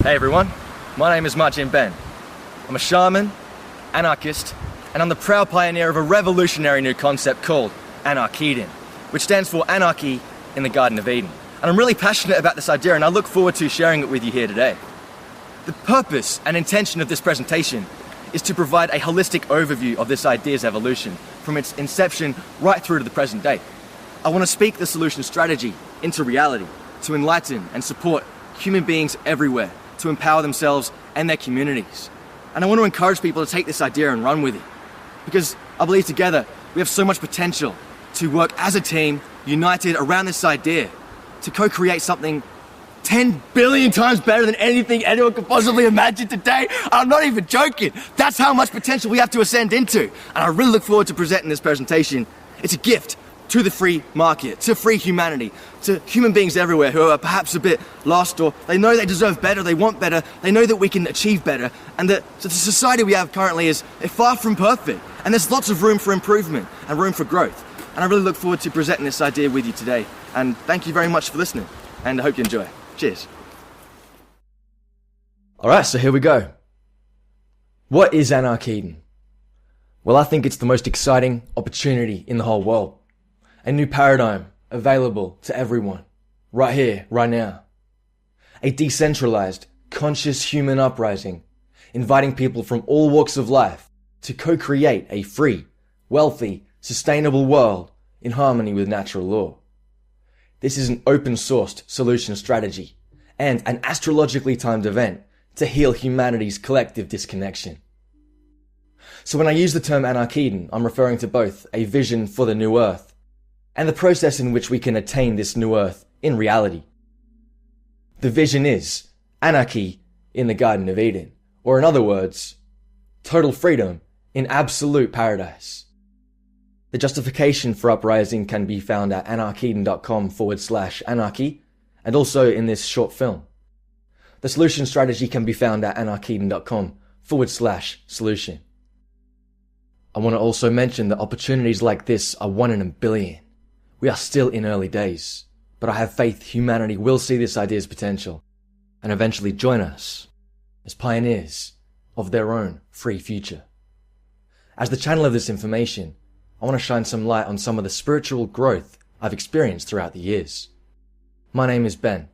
Hey everyone, my name is Martin Ben. I'm a shaman, anarchist, and I'm the proud pioneer of a revolutionary new concept called ANARKEDEN, which stands for Anarchy in the Garden of Eden. And I'm really passionate about this idea and I look forward to sharing it with you here today. The purpose and intention of this presentation is to provide a holistic overview of this idea's evolution from its inception right through to the present day. I want to speak the solution strategy into reality to enlighten and support human beings everywhere to empower themselves and their communities. And I want to encourage people to take this idea and run with it. Because I believe together we have so much potential to work as a team, united around this idea, to co-create something 10 billion times better than anything anyone could possibly imagine today. I'm not even joking. That's how much potential we have to ascend into. And I really look forward to presenting this presentation. It's a gift to the free market, to free humanity, to human beings everywhere who are perhaps a bit lost, or they know they deserve better, they want better, they know that we can achieve better, and that the society we have currently is far from perfect, and there's lots of room for improvement and room for growth. And I really look forward to presenting this idea with you today, and thank you very much for listening, and I hope you enjoy. Cheers. Alright, so here we go. What is ANARKEDEN? Well, I think it's the most exciting opportunity in the whole world. A new paradigm available to everyone, right here, right now. A decentralized, conscious human uprising, inviting people from all walks of life to co-create a free, wealthy, sustainable world in harmony with natural law. This is an open-sourced solution strategy and an astrologically timed event to heal humanity's collective disconnection. So when I use the term ANARKEDEN, I'm referring to both a vision for the new earth and the process in which we can attain this new earth in reality. The vision is anarchy in the Garden of Eden, or in other words, total freedom in absolute paradise. The justification for Uprising can be found at anarkeden.com/anarchy, and also in this short film. The solution strategy can be found at anarkeden.com/solution. I want to also mention that opportunities like this are 1 in a billion. We are still in early days, but I have faith humanity will see this idea's potential and eventually join us as pioneers of their own free future. As the channel of this information, I want to shine some light on some of the spiritual growth I've experienced throughout the years. My name is Ben.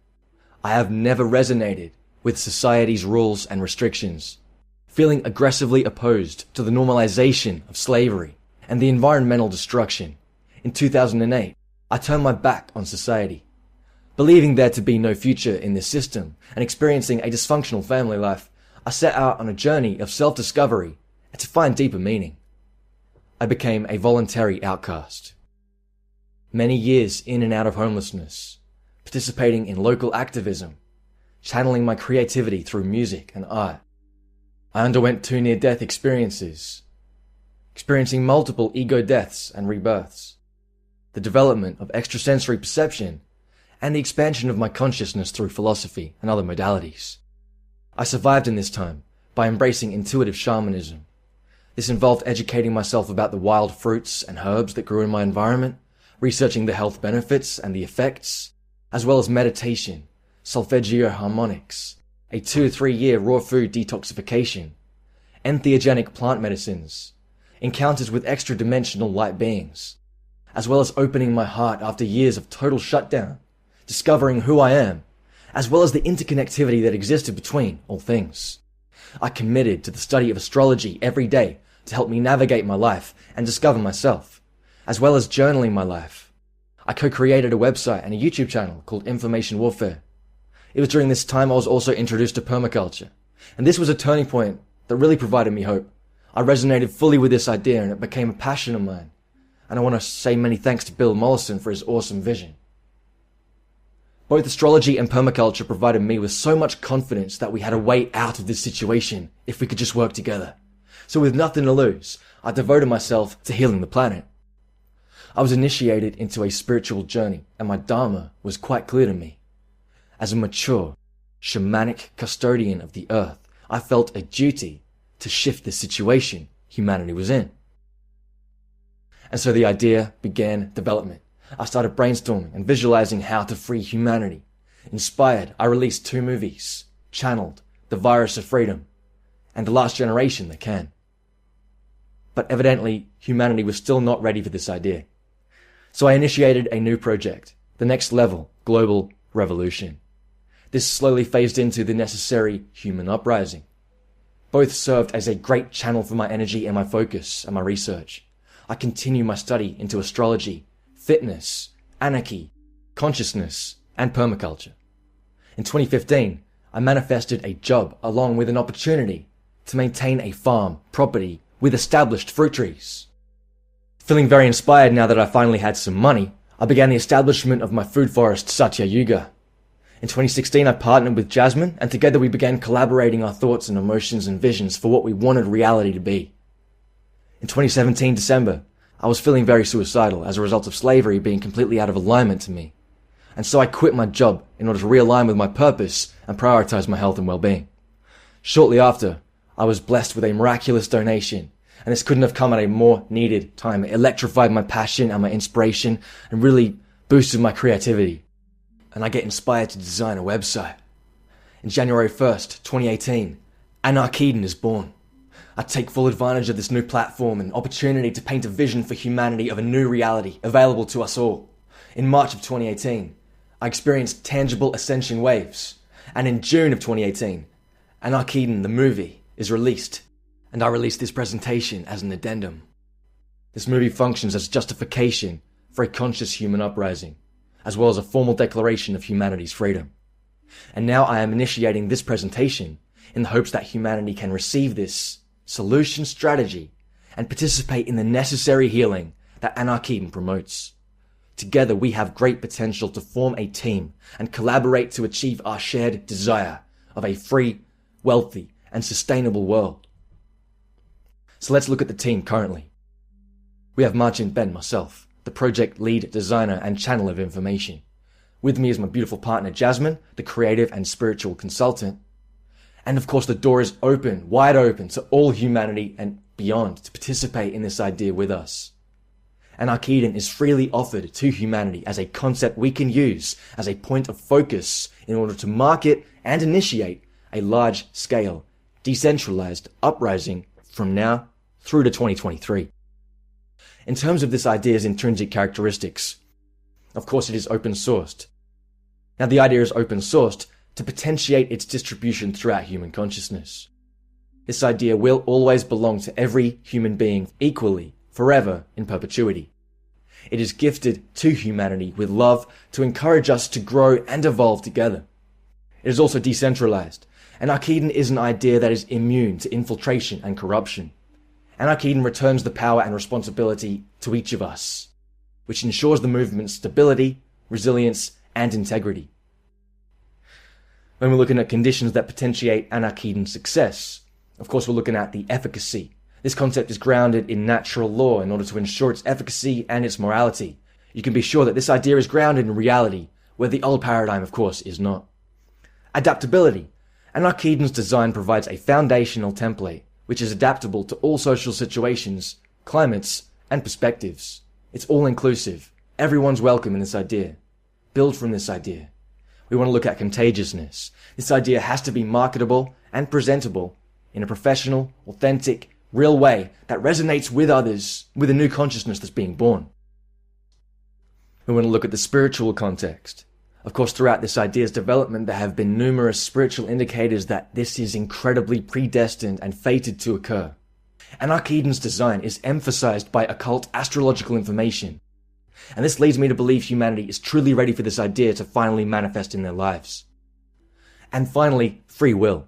I have never resonated with society's rules and restrictions, feeling aggressively opposed to the normalization of slavery and the environmental destruction. In 2008, I turned my back on society, believing there to be no future in this system and experiencing a dysfunctional family life. I set out on a journey of self-discovery and to find deeper meaning. I became a voluntary outcast. Many years in and out of homelessness, participating in local activism, channeling my creativity through music and art. I underwent 2 near-death experiences, experiencing multiple ego deaths and rebirths, the development of extrasensory perception, and the expansion of my consciousness through philosophy and other modalities. I survived in this time by embracing intuitive shamanism. This involved educating myself about the wild fruits and herbs that grew in my environment, researching the health benefits and the effects, as well as meditation, solfeggio harmonics, a 2 to 3 year raw food detoxification, entheogenic plant medicines, encounters with extra-dimensional light beings, as well as opening my heart after years of total shutdown, discovering who I am, as well as the interconnectivity that existed between all things. I committed to the study of astrology every day to help me navigate my life and discover myself, as well as journaling my life. I co-created a website and a YouTube channel called Information Warfare. It was during this time I was also introduced to permaculture, and this was a turning point that really provided me hope. I resonated fully with this idea and it became a passion of mine. And I want to say many thanks to Bill Mollison for his awesome vision. Both astrology and permaculture provided me with so much confidence that we had a way out of this situation if we could just work together. So with nothing to lose, I devoted myself to healing the planet. I was initiated into a spiritual journey and my dharma was quite clear to me. As a mature, shamanic custodian of the earth, I felt a duty to shift the situation humanity was in. And so the idea began development. I started brainstorming and visualizing how to free humanity. Inspired, I released 2 movies, channeled the virus of freedom, and the last generation that can. But evidently, humanity was still not ready for this idea. So I initiated a new project, the next level, global revolution. This slowly phased into the necessary human uprising. Both served as a great channel for my energy and my focus and my research. I continue my study into astrology, fitness, anarchy, consciousness, and permaculture. In 2015, I manifested a job along with an opportunity to maintain a farm property with established fruit trees. Feeling very inspired now that I finally had some money, I began the establishment of my food forest Satya Yuga. In 2016, I partnered with Jasmine, and together we began collaborating our thoughts and emotions and visions for what we wanted reality to be. In 2017, December, I was feeling very suicidal as a result of slavery being completely out of alignment to me. And so I quit my job in order to realign with my purpose and prioritize my health and well-being. Shortly after, I was blessed with a miraculous donation, and this couldn't have come at a more needed time. It electrified my passion and my inspiration and really boosted my creativity. And I get inspired to design a website. In January 1st, 2018, ANARKEDEN is born. I take full advantage of this new platform and opportunity to paint a vision for humanity of a new reality available to us all. In March of 2018, I experienced tangible ascension waves. And in June of 2018, ANARKEDEN, the movie, is released. And I released this presentation as an addendum. This movie functions as justification for a conscious human uprising, as well as a formal declaration of humanity's freedom. And now I am initiating this presentation in the hopes that humanity can receive this solution strategy and participate in the necessary healing that ANARKEDEN promotes. Together we have great potential to form a team and collaborate to achieve our shared desire of a free, wealthy, and sustainable world. So let's look at the team currently. We have Marcin Ben, myself, the project lead designer and channel of information. With me is my beautiful partner Jasmine, the creative and spiritual consultant. And of course the door is open, wide open to all humanity and beyond to participate in this idea with us. ANARKEDEN is freely offered to humanity as a concept we can use as a point of focus in order to market and initiate a large-scale, decentralized uprising from now through to 2023. In terms of this idea's intrinsic characteristics, of course it is open sourced. Now the idea is open sourced to potentiate its distribution throughout human consciousness. This idea will always belong to every human being equally, forever, in perpetuity. It is gifted to humanity with love to encourage us to grow and evolve together. It is also decentralized. ANARKEDEN is an idea that is immune to infiltration and corruption. ANARKEDEN returns the power and responsibility to each of us, which ensures the movement's stability, resilience, and integrity. When we're looking at conditions that potentiate ANARKEDEN's success, of course we're looking at the efficacy. This concept is grounded in natural law in order to ensure its efficacy and its morality. You can be sure that this idea is grounded in reality, where the old paradigm, of course, is not. Adaptability. ANARKEDEN's design provides a foundational template, which is adaptable to all social situations, climates, and perspectives. It's all-inclusive. Everyone's welcome in this idea. Build from this idea. We want to look at contagiousness. This idea has to be marketable and presentable in a professional, authentic, real way that resonates with others, with a new consciousness that's being born. We want to look at the spiritual context. Of course, throughout this idea's development, there have been numerous spiritual indicators that this is incredibly predestined and fated to occur. ANARKEDEN's design is emphasized by occult astrological information. And this leads me to believe humanity is truly ready for this idea to finally manifest in their lives. And finally, free will.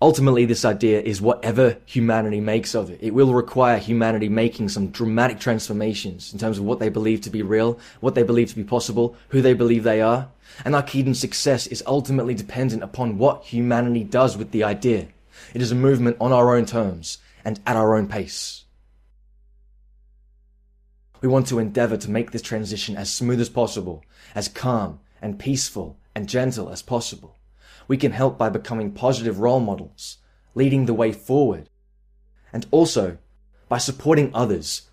Ultimately, this idea is whatever humanity makes of it. It will require humanity making some dramatic transformations in terms of what they believe to be real, what they believe to be possible, who they believe they are. ANARKEDEN's success is ultimately dependent upon what humanity does with the idea. It is a movement on our own terms and at our own pace. We want to endeavor to make this transition as smooth as possible, as calm and peaceful and gentle as possible. We can help by becoming positive role models, leading the way forward, and also by supporting others.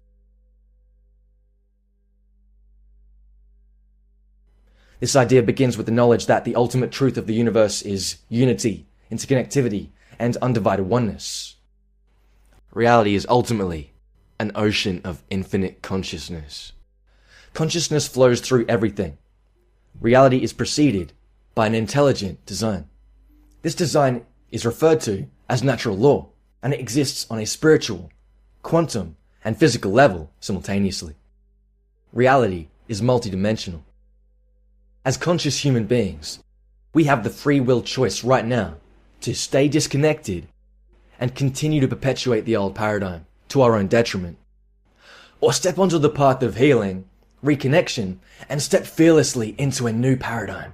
This idea begins with the knowledge that the ultimate truth of the universe is unity, interconnectivity, and undivided oneness. Reality is ultimately an ocean of infinite consciousness. Consciousness flows through everything. Reality is preceded by an intelligent design. This design is referred to as natural law, and it exists on a spiritual, quantum, and physical level simultaneously. Reality is multidimensional. As conscious human beings, we have the free will choice right now to stay disconnected and continue to perpetuate the old paradigm to our own detriment, or step onto the path of healing, reconnection, and step fearlessly into a new paradigm.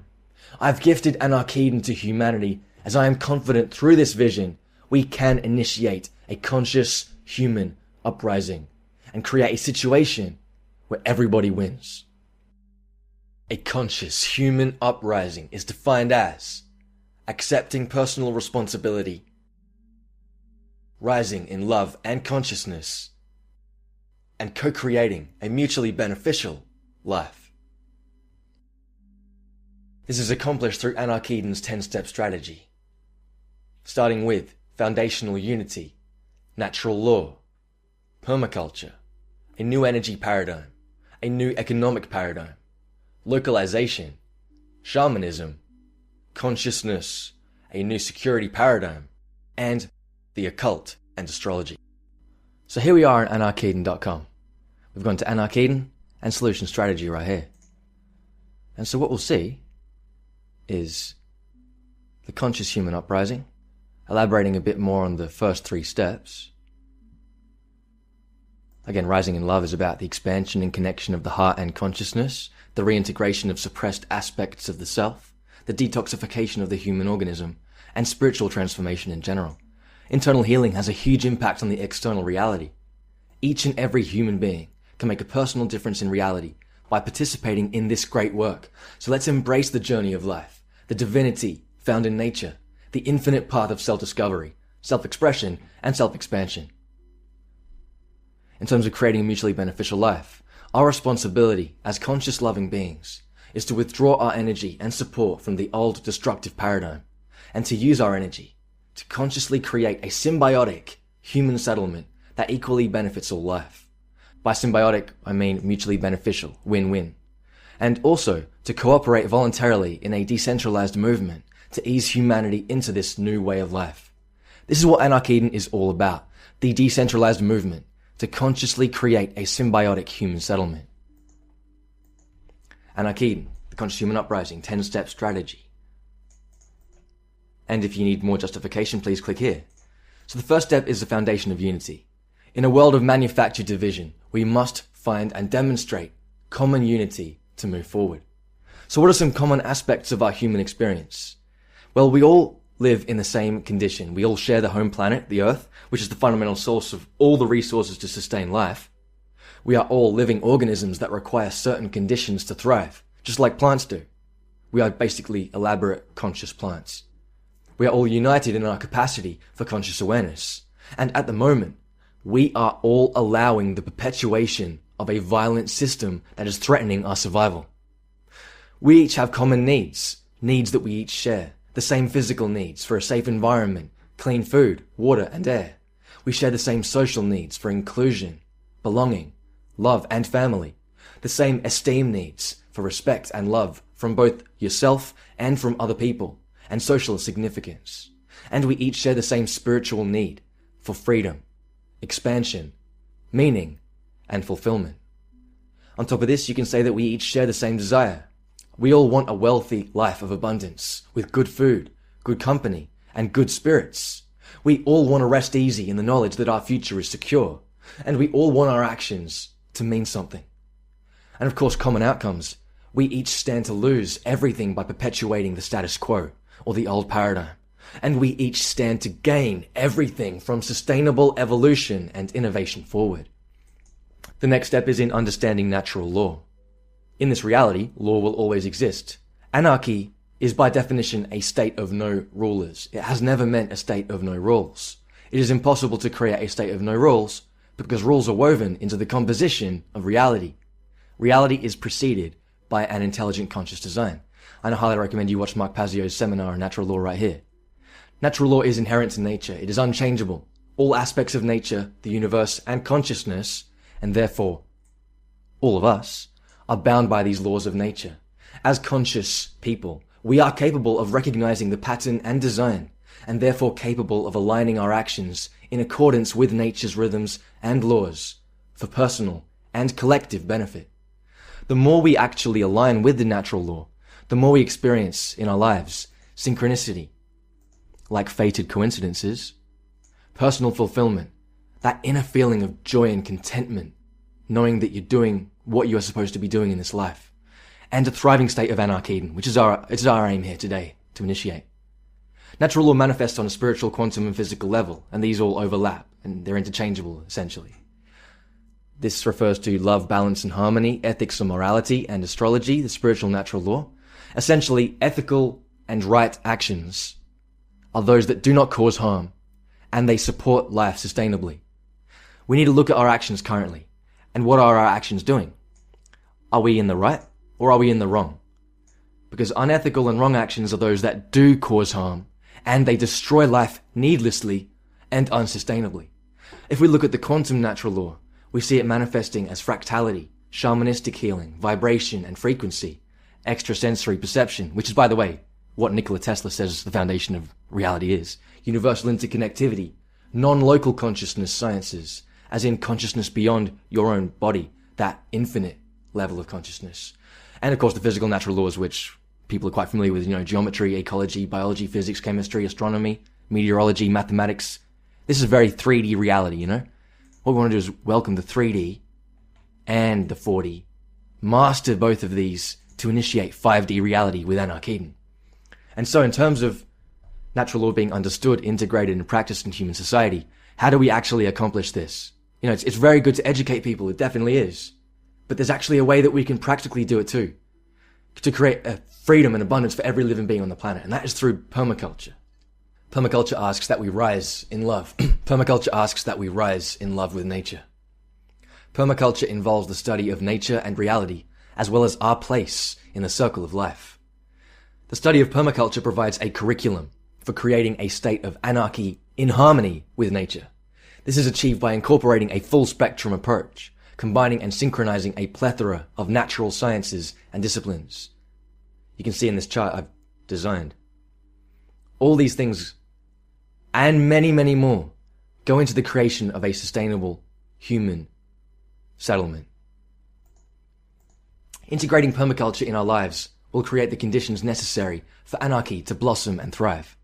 I've gifted ANARKEDEN to humanity as I am confident through this vision we can initiate a conscious human uprising and create a situation where everybody wins. A conscious human uprising is defined as accepting personal responsibility, rising in love and consciousness, and co-creating a mutually beneficial life. This is accomplished through ANARKEDEN's 10-step strategy, starting with foundational unity, natural law, permaculture, a new energy paradigm, a new economic paradigm, localization, shamanism, consciousness, a new security paradigm, and the occult and astrology. So here we are on anarkeden.com. We've gone to ANARKEDEN and solution strategy right here. And so what we'll see is the conscious human uprising, elaborating a bit more on the first 3 steps. Again, rising in love is about the expansion and connection of the heart and consciousness, the reintegration of suppressed aspects of the self, the detoxification of the human organism, and spiritual transformation in general. Internal healing has a huge impact on the external reality. Each and every human being can make a personal difference in reality by participating in this great work. So let's embrace the journey of life, the divinity found in nature, the infinite path of self-discovery, self-expression, and self-expansion. In terms of creating a mutually beneficial life, our responsibility as conscious loving beings is to withdraw our energy and support from the old destructive paradigm and to use our energy to consciously create a symbiotic human settlement that equally benefits all life. By symbiotic, I mean mutually beneficial, win-win. And also to cooperate voluntarily in a decentralized movement to ease humanity into this new way of life. This is what ANARKEDEN is all about, the decentralized movement to consciously create a symbiotic human settlement. ANARKEDEN, the conscious human uprising, 10-step strategy. And if you need more justification, please click here. So the first step is the foundation of unity. In a world of manufactured division, we must find and demonstrate common unity to move forward. So what are some common aspects of our human experience? Well, we all live in the same condition. We all share the home planet, the Earth, which is the fundamental source of all the resources to sustain life. We are all living organisms that require certain conditions to thrive, just like plants do. We are basically elaborate conscious plants. We are all united in our capacity for conscious awareness. And at the moment, we are all allowing the perpetuation of a violent system that is threatening our survival. We each have common needs that we each share. The same physical needs for a safe environment, clean food, water, and air. We share the same social needs for inclusion, belonging, love, and family. The same esteem needs for respect and love from both yourself and from other people, and social significance. And we each share the same spiritual need for freedom, expansion, meaning, and fulfillment. On top of this, you can say that we each share the same desire. We all want a wealthy life of abundance, with good food, good company, and good spirits. We all want to rest easy in the knowledge that our future is secure, and we all want our actions to mean something. And of course, common outcomes. We each stand to lose everything by perpetuating the status quo, or the old paradigm. And we each stand to gain everything from sustainable evolution and innovation forward. The next step is in understanding natural law. In this reality, law will always exist. Anarchy is by definition a state of no rulers. It has never meant a state of no rules. It is impossible to create a state of no rules because rules are woven into the composition of reality. Reality is preceded by an intelligent conscious design. I highly recommend you watch Mark Pazio's seminar on natural law right here. Natural law is inherent in nature. It is unchangeable. All aspects of nature, the universe, and consciousness, and therefore all of us, are bound by these laws of nature. As conscious people, we are capable of recognizing the pattern and design, and therefore capable of aligning our actions in accordance with nature's rhythms and laws for personal and collective benefit. The more we actually align with the natural law, the more we experience in our lives synchronicity, like fated coincidences, personal fulfillment, that inner feeling of joy and contentment, knowing that you're doing what you are supposed to be doing in this life, and a thriving state of ANARKEDEN, which is our aim here today to initiate. Natural law manifests on a spiritual, quantum, and physical level, and these all overlap, and they're interchangeable, essentially. This refers to love, balance, and harmony, ethics and morality, and astrology, the spiritual natural law. Essentially, ethical and right actions are those that do not cause harm, and they support life sustainably. We need to look at our actions currently, and what are our actions doing? Are we in the right, or are we in the wrong? Because unethical and wrong actions are those that do cause harm, and they destroy life needlessly and unsustainably. If we look at the quantum natural law, we see it manifesting as fractality, shamanistic healing, vibration and frequency, extrasensory perception, which is, by the way, what Nikola Tesla says the foundation of reality is, universal interconnectivity, non-local consciousness sciences, as in consciousness beyond your own body, that infinite level of consciousness. And of course the physical natural laws, which people are quite familiar with, geometry, ecology, biology, physics, chemistry, astronomy, meteorology, mathematics. This is a very 3D reality, What we want to do is welcome the 3D and the 4D, master both of these to initiate 5D reality with ANARKEDEN. And so in terms of natural law being understood, integrated, and practiced in human society, how do we actually accomplish this? It's very good to educate people, it definitely is. But there's actually a way that we can practically do it too, to create a freedom and abundance for every living being on the planet, and that is through permaculture. Permaculture asks that we rise in love. Permaculture asks that we rise in love with nature. Permaculture involves the study of nature and reality, as well as our place in the circle of life. The study of permaculture provides a curriculum for creating a state of anarchy in harmony with nature. This is achieved by incorporating a full spectrum approach, combining and synchronizing a plethora of natural sciences and disciplines. You can see in this chart I've designed. All these things, and many, many more, go into the creation of a sustainable human settlement. Integrating permaculture in our lives will create the conditions necessary for anarchy to blossom and thrive.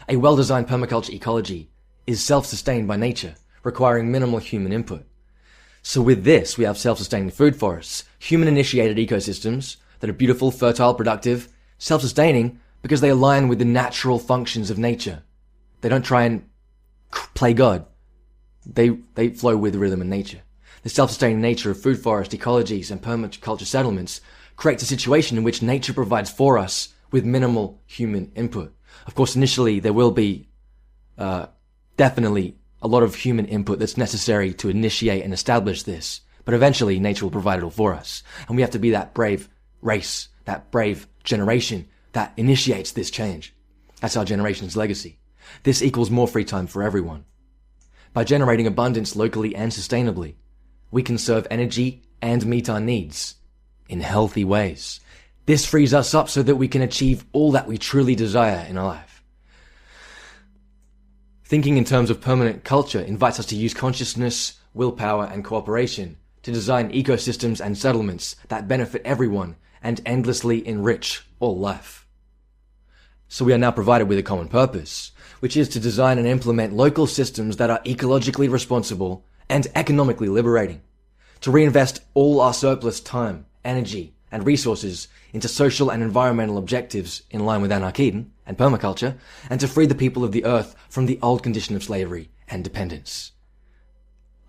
A well-designed permaculture ecology is self-sustained by nature, requiring minimal human input. So with this, we have self-sustaining food forests, human-initiated ecosystems that are beautiful, fertile, productive, self-sustaining because they align with the natural functions of nature. They don't try and play God. They flow with the rhythm of nature. The self-sustaining nature of food forest ecologies and permaculture settlements creates a situation in which nature provides for us with minimal human input. Of course, initially there will be definitely a lot of human input that's necessary to initiate and establish this, but eventually nature will provide it all for us. And we have to be that brave race, that brave generation that initiates this change. That's our generation's legacy. This equals more free time for everyone. By generating abundance locally and sustainably, we conserve energy and meet our needs in healthy ways. This frees us up so that we can achieve all that we truly desire in our life. Thinking in terms of permanent culture invites us to use consciousness, willpower, and cooperation to design ecosystems and settlements that benefit everyone and endlessly enrich all life. So we are now provided with a common purpose, which is to design and implement local systems that are ecologically responsible and economically liberating, to reinvest all our surplus time, energy, and resources into social and environmental objectives in line with ANARKEDEN and permaculture, and to free the people of the earth from the old condition of slavery and dependence.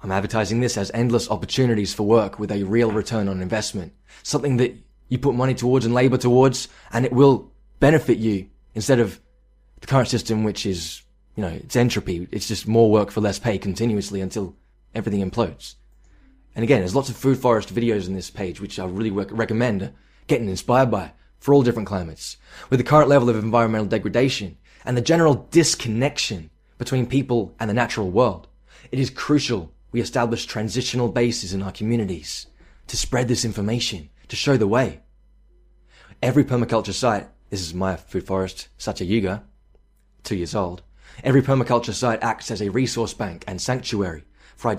I'm advertising this as endless opportunities for work with a real return on investment, something that you put money towards and labor towards, and it will benefit you instead of the current system, which is, it's entropy. It's just more work for less pay continuously until everything implodes. And again, there's lots of food forest videos in this page, which I really recommend getting inspired by for all different climates. With the current level of environmental degradation, and the general disconnection between people and the natural world, it is crucial we establish transitional bases in our communities to spread this information, to show the way. Every permaculture site, this is my food forest, Satya Yuga, 2 years old, every permaculture site acts as a resource bank and sanctuary for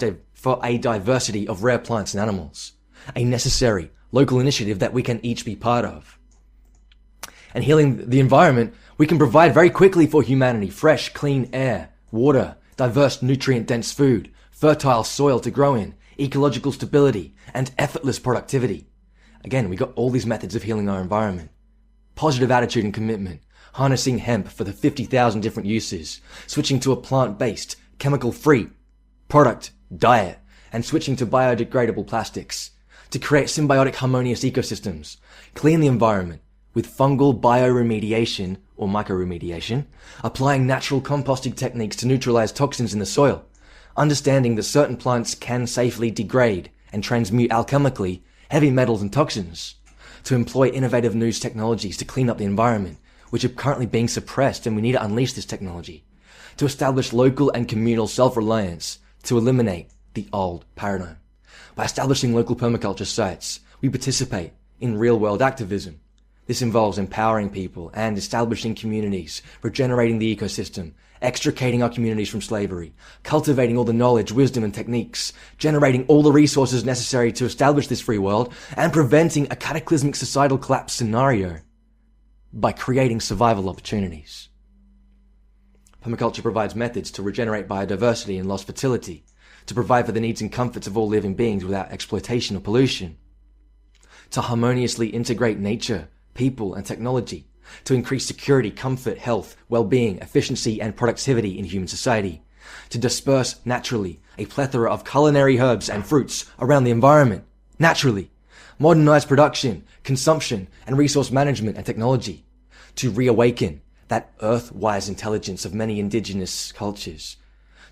a diversity of rare plants and animals, a necessary local initiative that we can each be part of. And healing the environment, we can provide very quickly for humanity fresh, clean air, water, diverse, nutrient-dense food, fertile soil to grow in, ecological stability, and effortless productivity. Again, we got all these methods of healing our environment. Positive attitude and commitment, harnessing hemp for the 50,000 different uses, switching to a plant-based, chemical-free product, diet, and switching to biodegradable plastics to create symbiotic harmonious ecosystems, clean the environment with fungal bioremediation or mycoremediation, applying natural composting techniques to neutralize toxins in the soil, understanding that certain plants can safely degrade and transmute alchemically heavy metals and toxins, to employ innovative new technologies to clean up the environment, which are currently being suppressed, and we need to unleash this technology, to establish local and communal self-reliance to eliminate the old paradigm. By establishing local permaculture sites, we participate in real-world activism. This involves empowering people and establishing communities, regenerating the ecosystem, extricating our communities from slavery, cultivating all the knowledge, wisdom, and techniques, generating all the resources necessary to establish this free world, and preventing a cataclysmic societal collapse scenario by creating survival opportunities. Permaculture provides methods to regenerate biodiversity and lost fertility, to provide for the needs and comforts of all living beings without exploitation or pollution, to harmoniously integrate nature, people, and technology, to increase security, comfort, health, well-being, efficiency, and productivity in human society, to disperse naturally a plethora of culinary herbs and fruits around the environment, naturally, modernize production, consumption, and resource management and technology, to reawaken that earth-wise intelligence of many indigenous cultures,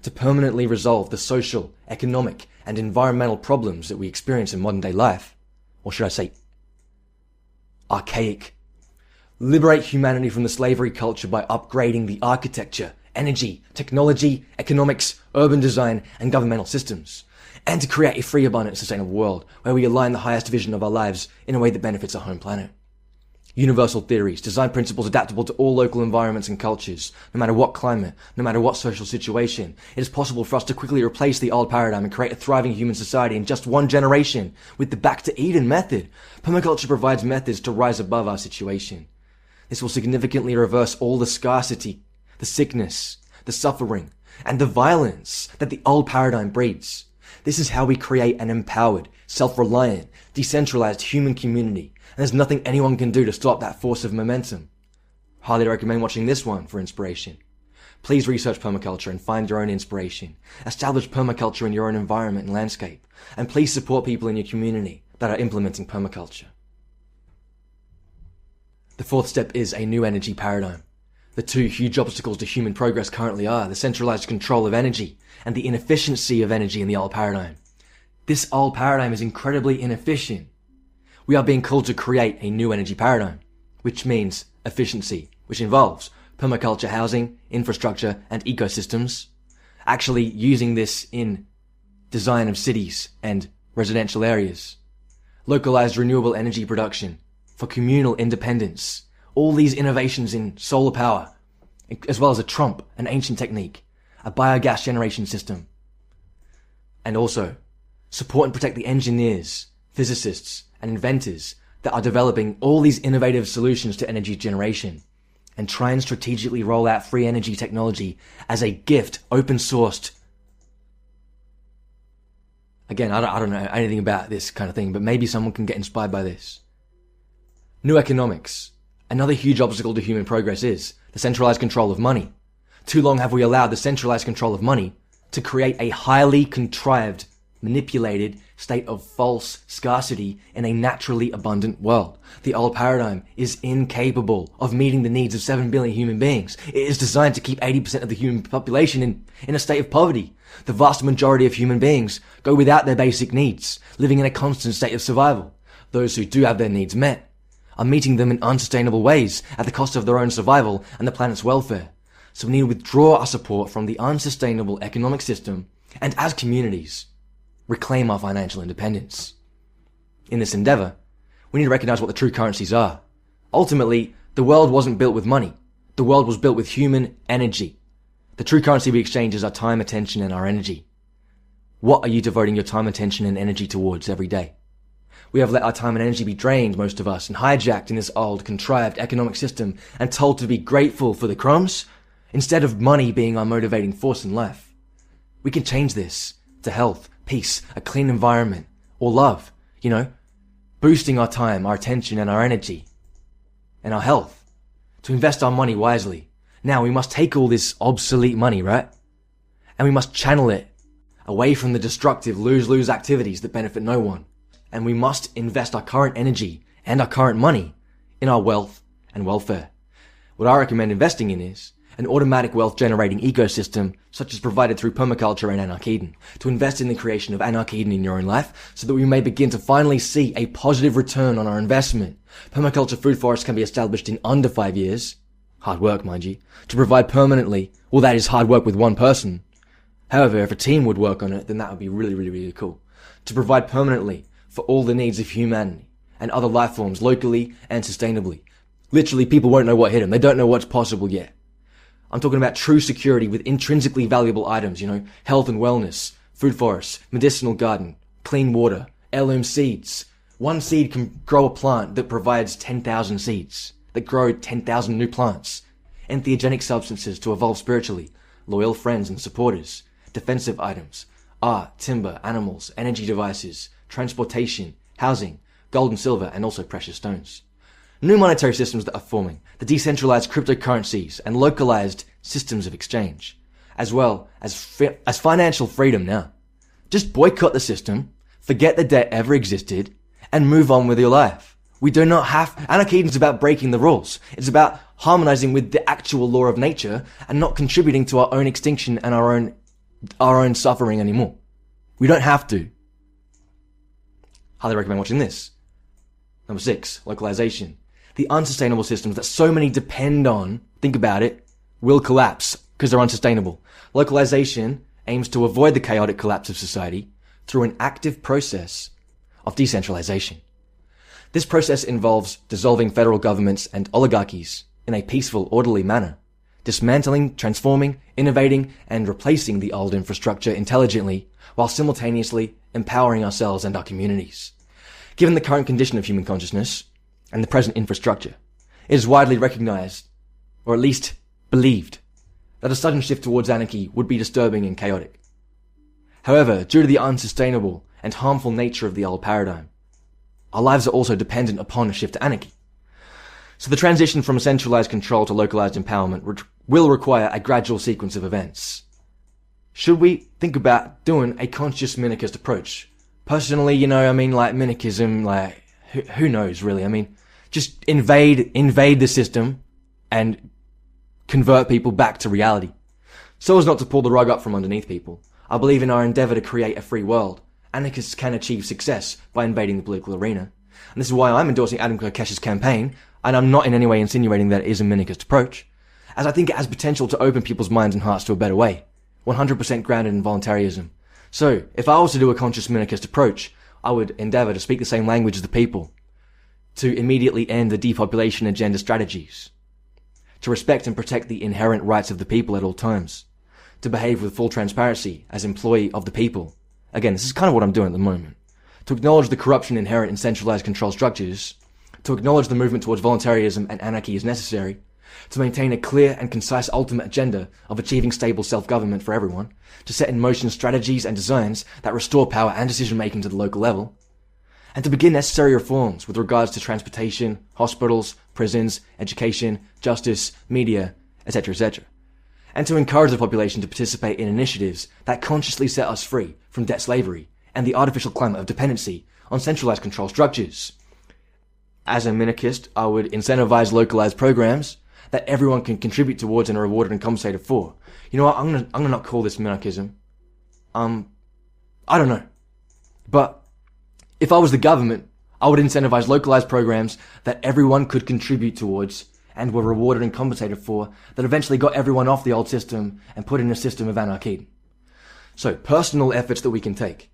to permanently resolve the social, economic, and environmental problems that we experience in modern-day life, or should I say, archaic. Liberate humanity from the slavery culture by upgrading the architecture, energy, technology, economics, urban design, and governmental systems, and to create a free, abundant, sustainable world where we align the highest vision of our lives in a way that benefits our home planet. Universal theories, design principles adaptable to all local environments and cultures, no matter what climate, no matter what social situation. It is possible for us to quickly replace the old paradigm and create a thriving human society in just one generation with the Back to Eden method. Permaculture provides methods to rise above our situation. This will significantly reverse all the scarcity, the sickness, the suffering, and the violence that the old paradigm breeds. This is how we create an empowered, self-reliant, decentralized human community. And there's nothing anyone can do to stop that force of momentum. Highly recommend watching this one for inspiration. Please research permaculture and find your own inspiration. Establish permaculture in your own environment and landscape. And please support people in your community that are implementing permaculture. The fourth step is a new energy paradigm. The two huge obstacles to human progress currently are the centralized control of energy and the inefficiency of energy in the old paradigm. This old paradigm is incredibly inefficient. We are being called to create a new energy paradigm, which means efficiency, which involves permaculture housing, infrastructure, and ecosystems, actually using this in design of cities and residential areas, localized renewable energy production for communal independence, all these innovations in solar power, as well as a trump, an ancient technique, a biogas generation system, and also support and protect the engineers, physicists, and inventors that are developing all these innovative solutions to energy generation, and try and strategically roll out free energy technology as a gift, open sourced. Again, I don't know anything about this kind of thing, but maybe someone can get inspired by this. New economics. Another huge obstacle to human progress is the centralized control of money. Too long have we allowed the centralized control of money to create a highly contrived, manipulated state of false scarcity in a naturally abundant world. The old paradigm is incapable of meeting the needs of 7 billion human beings. It is designed to keep 80% of the human population in a state of poverty. The vast majority of human beings go without their basic needs, living in a constant state of survival. Those who do have their needs met are meeting them in unsustainable ways at the cost of their own survival and the planet's welfare. So we need to withdraw our support from the unsustainable economic system and, as communities, reclaim our financial independence. In this endeavor, we need to recognize what the true currencies are. Ultimately, the world wasn't built with money. The world was built with human energy. The true currency we exchange is our time, attention, and our energy. What are you devoting your time, attention, and energy towards every day? We have let our time and energy be drained, most of us, and hijacked in this old, contrived economic system and told to be grateful for the crumbs instead of money being our motivating force in life. We can change this to health, peace, a clean environment, or love, boosting our time, our attention, and our energy, and our health, to invest our money wisely. Now, we must take all this obsolete money, right? And we must channel it away from the destructive lose-lose activities that benefit no one. And we must invest our current energy and our current money in our wealth and welfare. What I recommend investing in is an automatic wealth-generating ecosystem such as provided through permaculture and ANARKEDEN, to invest in the creation of ANARKEDEN in your own life so that we may begin to finally see a positive return on our investment. Permaculture food forests can be established in under 5 years. Hard work, mind you, to provide permanently. Well, that is hard work with one person. However, if a team would work on it, then that would be really, really, really cool. To provide permanently for all the needs of humanity and other life forms locally and sustainably. Literally, people won't know what hit them. They don't know what's possible yet. I'm talking about true security with intrinsically valuable items, health and wellness, food forests, medicinal garden, clean water, heirloom seeds. One seed can grow a plant that provides 10,000 seeds, that grow 10,000 new plants, entheogenic substances to evolve spiritually, loyal friends and supporters, defensive items, art, timber, animals, energy devices, transportation, housing, gold and silver, and also precious stones. New monetary systems that are forming, the decentralized cryptocurrencies and localized systems of exchange, as well as financial freedom now. Just boycott the system, forget the debt ever existed, and move on with your life. We do not have... Anarkeden's about breaking the rules. It's about harmonizing with the actual law of nature and not contributing to our own extinction and our own suffering anymore. We don't have to. Highly recommend watching this. Number 6, localization. The unsustainable systems that so many depend on, think about it, will collapse because they're unsustainable. Localization aims to avoid the chaotic collapse of society through an active process of decentralization. This process involves dissolving federal governments and oligarchies in a peaceful, orderly manner, dismantling, transforming, innovating, and replacing the old infrastructure intelligently while simultaneously empowering ourselves and our communities. Given the current condition of human consciousness and the present infrastructure, it is widely recognized, or at least believed, that a sudden shift towards anarchy would be disturbing and chaotic. However, due to the unsustainable and harmful nature of the old paradigm, our lives are also dependent upon a shift to anarchy. So the transition from centralized control to localized empowerment will require a gradual sequence of events. Should we think about doing a conscious minarchist approach? Personally, minarchism, who knows really? Just invade the system and convert people back to reality. So as not to pull the rug up from underneath people. I believe in our endeavor to create a free world. Anarchists can achieve success by invading the political arena. And this is why I'm endorsing Adam Kokesh's campaign, and I'm not in any way insinuating that it is a minarchist approach, as I think it has potential to open people's minds and hearts to a better way, 100% grounded in voluntarism. So, if I was to do a conscious minarchist approach, I would endeavor to speak the same language as the people, to immediately end the depopulation agenda strategies, to respect and protect the inherent rights of the people at all times, to behave with full transparency as employee of the people. Again, this is kind of what I'm doing at the moment. To acknowledge the corruption inherent in centralized control structures, to acknowledge the movement towards voluntarism and anarchy is necessary, to maintain a clear and concise ultimate agenda of achieving stable self-government for everyone, to set in motion strategies and designs that restore power and decision-making to the local level, and to begin necessary reforms with regards to transportation, hospitals, prisons, education, justice, media, etc., etc., and to encourage the population to participate in initiatives that consciously set us free from debt slavery and the artificial climate of dependency on centralized control structures. As a minarchist, I would incentivize localized programs that everyone can contribute towards and are rewarded and compensated for. You know what, I'm gonna not call this minarchism. I don't know. But if I was the government, I would incentivize localized programs that everyone could contribute towards and were rewarded and compensated for, that eventually got everyone off the old system and put in a system of ANARKEDEN. So, personal efforts that we can take.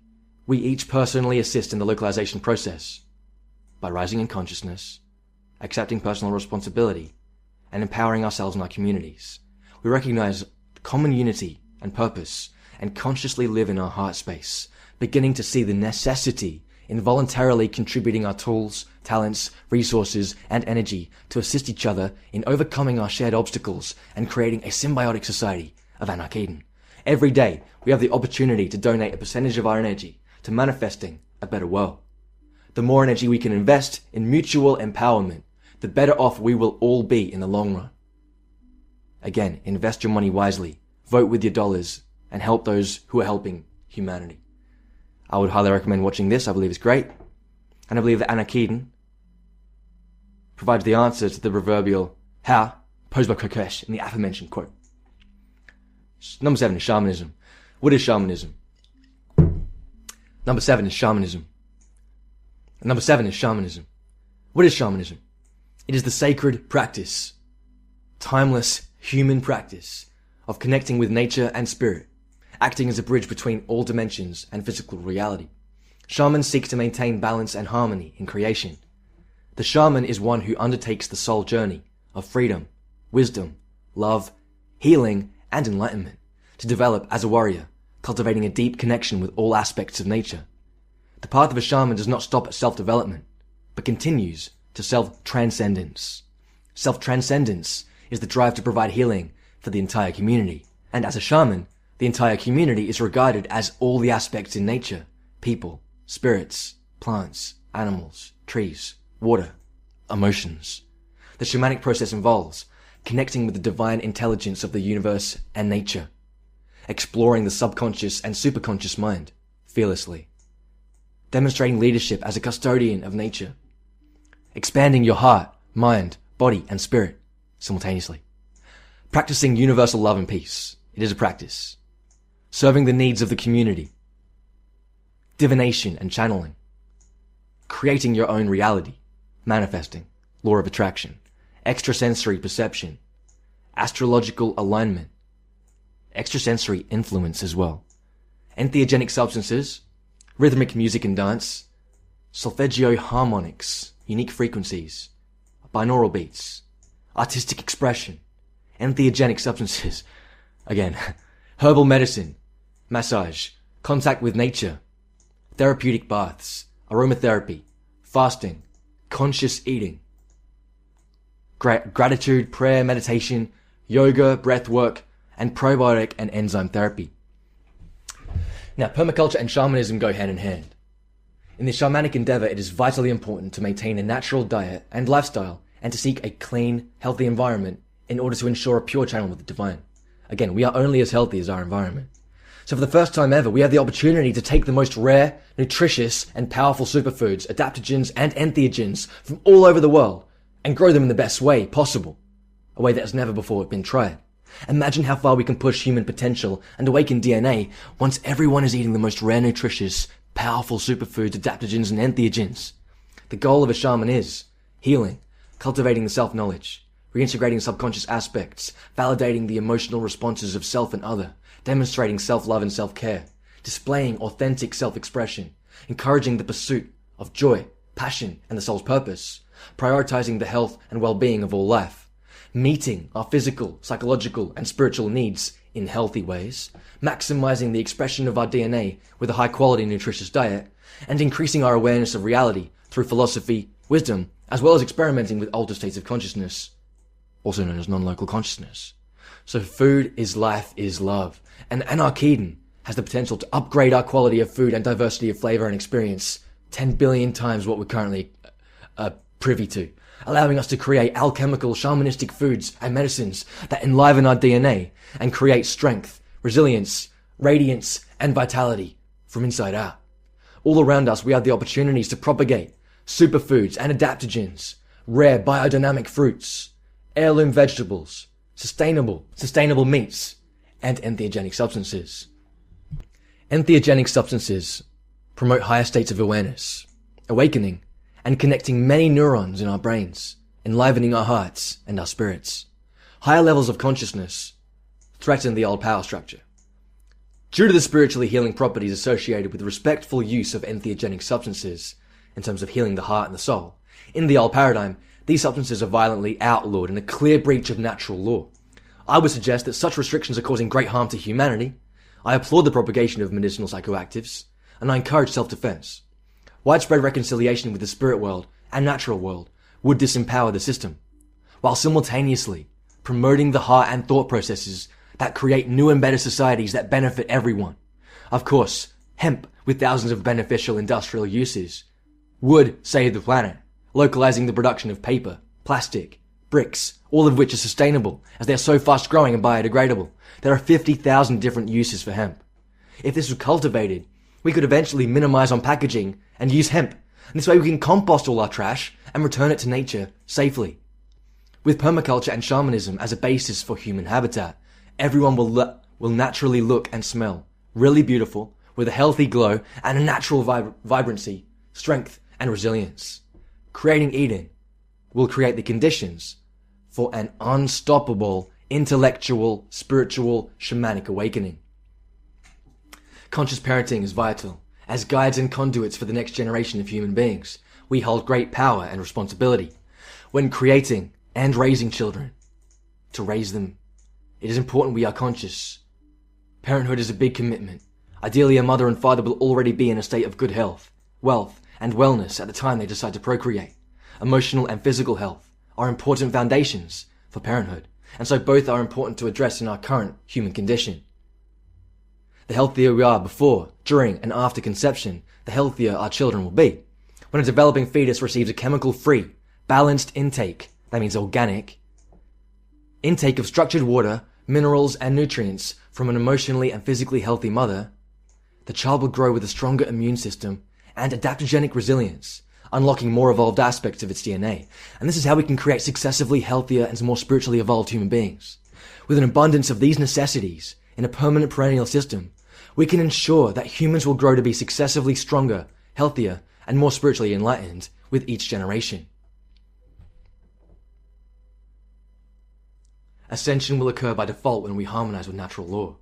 We each personally assist in the localization process by rising in consciousness, accepting personal responsibility, and empowering ourselves and our communities. We recognize common unity and purpose and consciously live in our heart space, beginning to see the necessity in voluntarily contributing our tools, talents, resources, and energy to assist each other in overcoming our shared obstacles and creating a symbiotic society of ANARKEDEN. Every day, we have the opportunity to donate a percentage of our energy to manifesting a better world. The more energy we can invest in mutual empowerment, the better off we will all be in the long run. Again, invest your money wisely, vote with your dollars, and help those who are helping humanity. I would highly recommend watching this. I believe it's great. And I believe that ANARKEDEN provides the answer to the proverbial how posed by Kokesh in the aforementioned quote. Number 7 is shamanism. What is shamanism? Number 7 is shamanism. Number 7 is shamanism. What is shamanism? It is the sacred practice, timeless human practice of connecting with nature and spirit, acting as a bridge between all dimensions and physical reality. Shamans seek to maintain balance and harmony in creation. The shaman is one who undertakes the soul journey of freedom, wisdom, love, healing, and enlightenment to develop as a warrior, cultivating a deep connection with all aspects of nature. The path of a shaman does not stop at self-development, but continues to self-transcendence. Self-transcendence is the drive to provide healing for the entire community. And as a shaman, the entire community is regarded as all the aspects in nature: people, spirits, plants, animals, trees, water, emotions. The shamanic process involves connecting with the divine intelligence of the universe and nature, exploring the subconscious and superconscious mind fearlessly, demonstrating leadership as a custodian of nature, expanding your heart, mind, body, and spirit simultaneously, practicing universal love and peace. It is a practice. Serving the needs of the community, divination and channeling, creating your own reality, manifesting, law of attraction, extrasensory perception, astrological alignment, extrasensory influence as well, entheogenic substances, rhythmic music and dance, solfeggio harmonics, unique frequencies, binaural beats, artistic expression, entheogenic substances, again, herbal medicine, massage, contact with nature, therapeutic baths, aromatherapy, fasting, conscious eating, gratitude, prayer, meditation, yoga, breath work, and probiotic and enzyme therapy. Now, permaculture and shamanism go hand in hand. In this shamanic endeavor, it is vitally important to maintain a natural diet and lifestyle and to seek a clean, healthy environment in order to ensure a pure channel with the divine. Again, we are only as healthy as our environment. So for the first time ever, we have the opportunity to take the most rare, nutritious, and powerful superfoods, adaptogens, and entheogens from all over the world and grow them in the best way possible, a way that has never before been tried. Imagine how far we can push human potential and awaken DNA once everyone is eating the most rare, nutritious, powerful superfoods, adaptogens, and entheogens. The goal of a shaman is healing, cultivating the self-knowledge, reintegrating subconscious aspects, validating the emotional responses of self and other, demonstrating self-love and self-care, displaying authentic self-expression, encouraging the pursuit of joy, passion, and the soul's purpose, prioritizing the health and well-being of all life, meeting our physical, psychological, and spiritual needs in healthy ways, maximizing the expression of our DNA with a high-quality nutritious diet, and increasing our awareness of reality through philosophy, wisdom, as well as experimenting with altered states of consciousness, also known as non-local consciousness. So food is life is love, and ANARKEDEN has the potential to upgrade our quality of food and diversity of flavor and experience 10 billion times what we're currently privy to, allowing us to create alchemical, shamanistic foods and medicines that enliven our DNA and create strength, resilience, radiance, and vitality from inside out. All around us, we have the opportunities to propagate superfoods and adaptogens, rare biodynamic fruits, heirloom vegetables, sustainable meats, and entheogenic substances. Entheogenic substances promote higher states of awareness, awakening, and connecting many neurons in our brains, enlivening our hearts and our spirits. Higher levels of consciousness threaten the old power structure. Due to the spiritually healing properties associated with respectful use of entheogenic substances, in terms of healing the heart and the soul, in the old paradigm, these substances are violently outlawed in a clear breach of natural law. I would suggest that such restrictions are causing great harm to humanity. I applaud the propagation of medicinal psychoactives, and I encourage self-defense. Widespread reconciliation with the spirit world and natural world would disempower the system, while simultaneously promoting the heart and thought processes that create new and better societies that benefit everyone. Of course, hemp, with thousands of beneficial industrial uses, would save the planet, localizing the production of paper, plastic, bricks, all of which are sustainable as they are so fast growing and biodegradable. There are 50,000 different uses for hemp. If this was cultivated, we could eventually minimize on packaging and use hemp. And this way we can compost all our trash and return it to nature safely. With permaculture and shamanism as a basis for human habitat, everyone will naturally look and smell really beautiful with a healthy glow and a natural vibrancy, strength and resilience. Creating Eden will create the conditions for an unstoppable intellectual, spiritual, shamanic awakening. Conscious parenting is vital. As guides and conduits for the next generation of human beings, we hold great power and responsibility. When creating and raising children, to raise them, it is important we are conscious. Parenthood is a big commitment. Ideally, a mother and father will already be in a state of good health, wealth, and wellness at the time they decide to procreate. Emotional and physical health are important foundations for parenthood, and so both are important to address in our current human condition. The healthier we are before, during, and after conception, the healthier our children will be. When a developing fetus receives a chemical-free, balanced intake, that means organic, intake of structured water, minerals, and nutrients from an emotionally and physically healthy mother, the child will grow with a stronger immune system and adaptogenic resilience, unlocking more evolved aspects of its DNA. And this is how we can create successively healthier and more spiritually evolved human beings. With an abundance of these necessities in a permanent perennial system, we can ensure that humans will grow to be successively stronger, healthier, and more spiritually enlightened with each generation. Ascension will occur by default when we harmonize with natural law.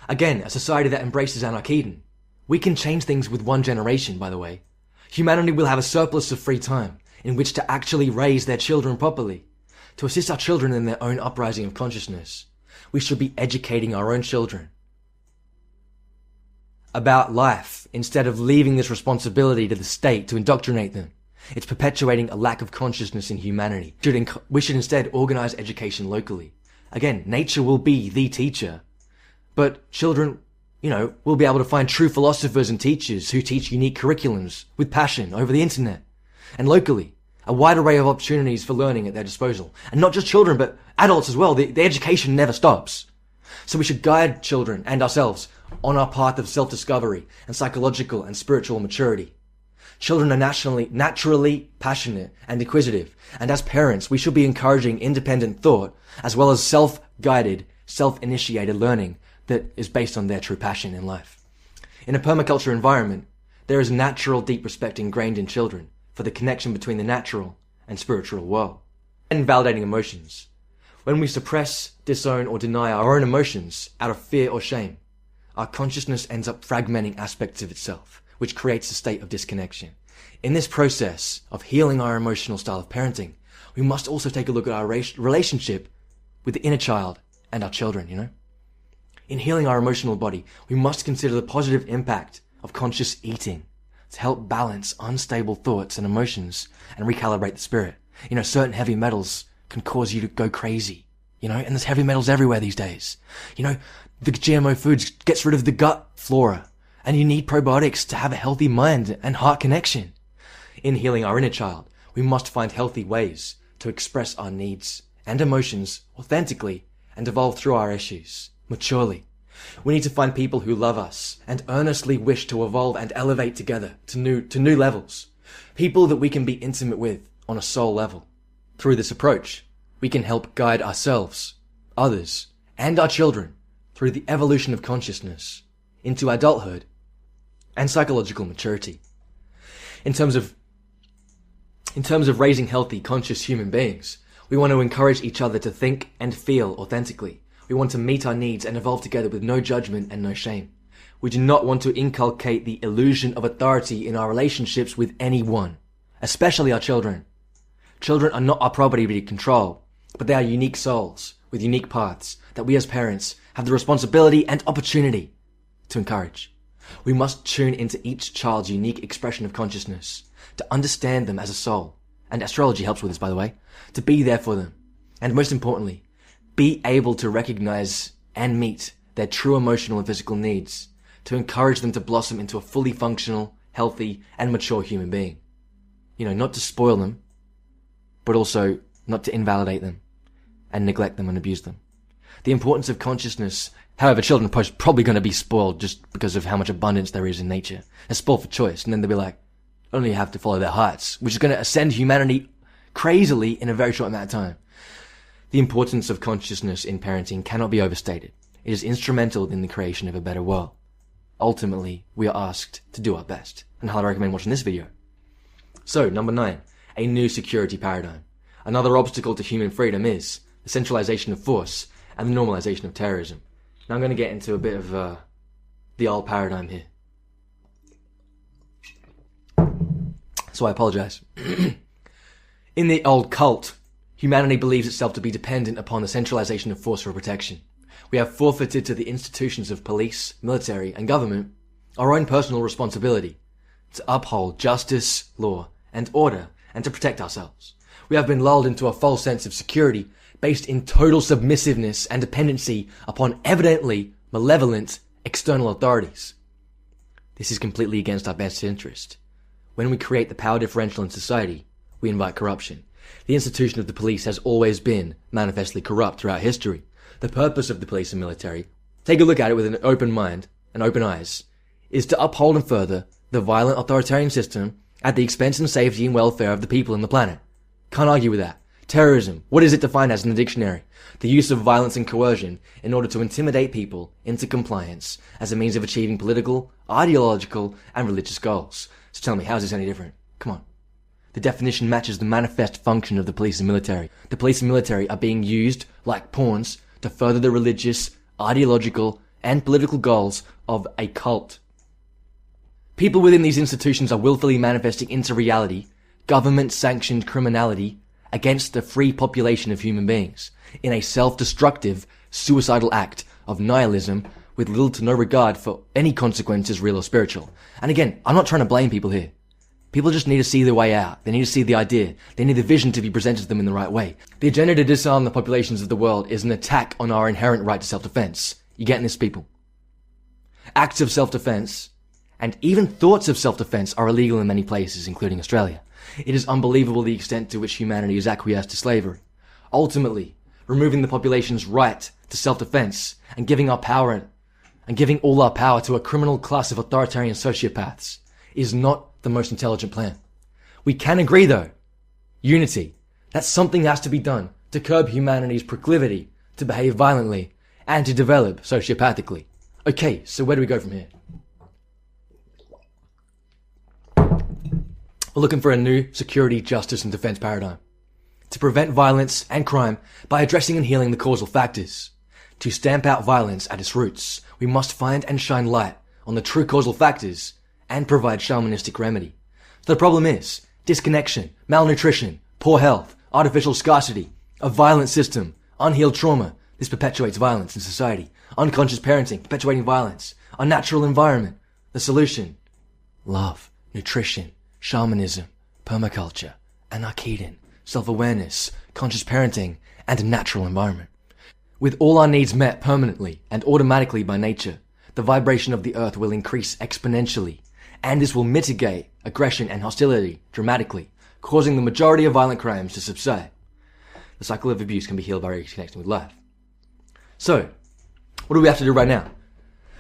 Again, a society that embraces ANARKEDEN. We can change things with one generation, by the way. Humanity will have a surplus of free time in which to actually raise their children properly. To assist our children in their own uprising of consciousness, we should be educating our own children about life instead of leaving this responsibility to the state to indoctrinate them. It's perpetuating a lack of consciousness in humanity. We should instead organize education locally. Again, nature will be the teacher, but children, will be able to find true philosophers and teachers who teach unique curriculums with passion over the internet. And locally, a wide array of opportunities for learning at their disposal. And not just children, but adults as well. The education never stops. So we should guide children and ourselves on our path of self-discovery and psychological and spiritual maturity. Children are naturally passionate and inquisitive, and as parents, we should be encouraging independent thought as well as self-guided, self-initiated learning that is based on their true passion in life. In a permaculture environment, there is natural deep respect ingrained in children for the connection between the natural and spiritual world, and validating emotions. When we suppress, disown, or deny our own emotions out of fear or shame, our consciousness ends up fragmenting aspects of itself, which creates a state of disconnection. In this process of healing our emotional style of parenting, we must also take a look at our relationship with the inner child and our children, In healing our emotional body, we must consider the positive impact of conscious eating to help balance unstable thoughts and emotions and recalibrate the spirit. Certain heavy metals can cause you to go crazy, and there's heavy metals everywhere these days. The GMO foods gets rid of the gut flora, and you need probiotics to have a healthy mind and heart connection. In healing our inner child, we must find healthy ways to express our needs and emotions authentically and evolve through our issues maturely. We need to find people who love us and earnestly wish to evolve and elevate together to new levels. People that we can be intimate with on a soul level. Through this approach, we can help guide ourselves, others, and our children through the evolution of consciousness into adulthood and psychological maturity. In terms of, In terms of raising healthy, conscious human beings, we want to encourage each other to think and feel authentically. We want to meet our needs and evolve together with no judgment and no shame. We do not want to inculcate the illusion of authority in our relationships with anyone, especially our children. Children are not our property to control, but they are unique souls with unique paths that we as parents have the responsibility and opportunity to encourage. We must tune into each child's unique expression of consciousness, to understand them as a soul, and astrology helps with this, by the way, to be there for them, and most importantly, be able to recognize and meet their true emotional and physical needs, to encourage them to blossom into a fully functional, healthy, and mature human being. Not to spoil them, but also not to invalidate them and neglect them and abuse them. The importance of consciousness. However, children are probably going to be spoiled just because of how much abundance there is in nature. They're spoiled for choice, and then they'll be like, only have to follow their hearts, which is going to ascend humanity crazily in a very short amount of time. The importance of consciousness in parenting cannot be overstated. It is instrumental in the creation of a better world. Ultimately, we are asked to do our best, and I highly recommend watching this video. So, number 9, a new security paradigm. Another obstacle to human freedom is the centralization of force and the normalization of terrorism. Now I'm going to get into a bit of the old paradigm here. So I apologize. In the old cult, humanity believes itself to be dependent upon the centralization of force for protection. We have forfeited to the institutions of police, military, and government our own personal responsibility to uphold justice, law, and order, and to protect ourselves. We have been lulled into a false sense of security based in total submissiveness and dependency upon evidently malevolent external authorities. This is completely against our best interest. When we create the power differential in society, we invite corruption. The institution of the police has always been manifestly corrupt throughout history. The purpose of the police and military, take a look at it with an open mind and open eyes, is to uphold and further the violent authoritarian system at the expense and safety and welfare of the people on the planet. Can't argue with that. Terrorism, what is it defined as in the dictionary? The use of violence and coercion in order to intimidate people into compliance as a means of achieving political, ideological, and religious goals. So tell me, how is this any different? Come on. The definition matches the manifest function of the police and military. The police and military are being used, like pawns, to further the religious, ideological, and political goals of a cult. People within these institutions are willfully manifesting into reality government-sanctioned criminality against the free population of human beings in a self-destructive, suicidal act of nihilism with little to no regard for any consequences, real or spiritual. And again, I'm not trying to blame people here. People just need to see their way out. They need to see the idea. They need the vision to be presented to them in the right way. The agenda to disarm the populations of the world is an attack on our inherent right to self-defense. You getting this, people? Acts of self-defense and even thoughts of self-defense are illegal in many places, including Australia. It is unbelievable the extent to which humanity has acquiesced to slavery. Ultimately, removing the population's right to self-defense and giving all our power to a criminal class of authoritarian sociopaths is not the most intelligent plan. We can agree though, unity, that something has to be done to curb humanity's proclivity to behave violently and to develop sociopathically. Okay, so where do we go from here? We're looking for a new security, justice, and defense paradigm. To prevent violence and crime by addressing and healing the causal factors. To stamp out violence at its roots, we must find and shine light on the true causal factors and provide shamanistic remedy. So the problem is disconnection, malnutrition, poor health, artificial scarcity, a violent system, unhealed trauma. This perpetuates violence in society. Unconscious parenting, perpetuating violence. Unnatural environment. The solution: love, nutrition, shamanism, permaculture, ANARKEDEN, self-awareness, conscious parenting, and a natural environment. With all our needs met permanently and automatically by nature, the vibration of the earth will increase exponentially, and this will mitigate aggression and hostility dramatically, causing the majority of violent crimes to subside. The cycle of abuse can be healed by reconnecting with life. So, what do we have to do right now?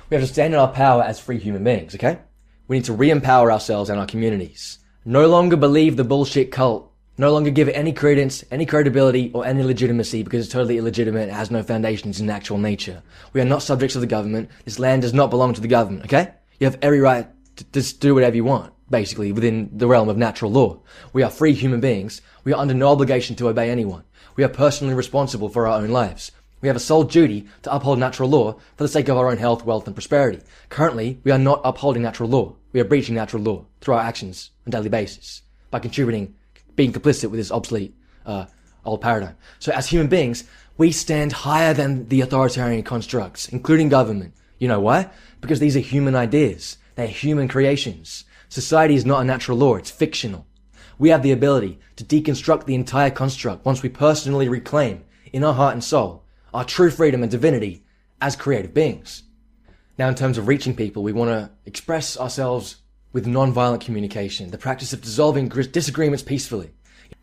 We have to stand in our power as free human beings, okay? We need to re-empower ourselves and our communities. No longer believe the bullshit cult. No longer give it any credence, any credibility, or any legitimacy because it's totally illegitimate and has no foundations in actual nature. We are not subjects of the government. This land does not belong to the government, okay? You have every right to just do whatever you want. basically, within the realm of natural law. We are free human beings. We are under no obligation to obey anyone. We are personally responsible for our own lives. We have a sole duty to uphold natural law for the sake of our own health, wealth, and prosperity. Currently, we are not upholding natural law. We are breaching natural law through our actions on a daily basis by being complicit with this obsolete, old paradigm. So as human beings, we stand higher than the authoritarian constructs, including government. You know why? Because these are human ideas. They're human creations. Society is not a natural law, it's fictional. We have the ability to deconstruct the entire construct once we personally reclaim, in our heart and soul, our true freedom and divinity as creative beings. Now, in terms of reaching people, we want to express ourselves with non-violent communication, the practice of dissolving disagreements peacefully,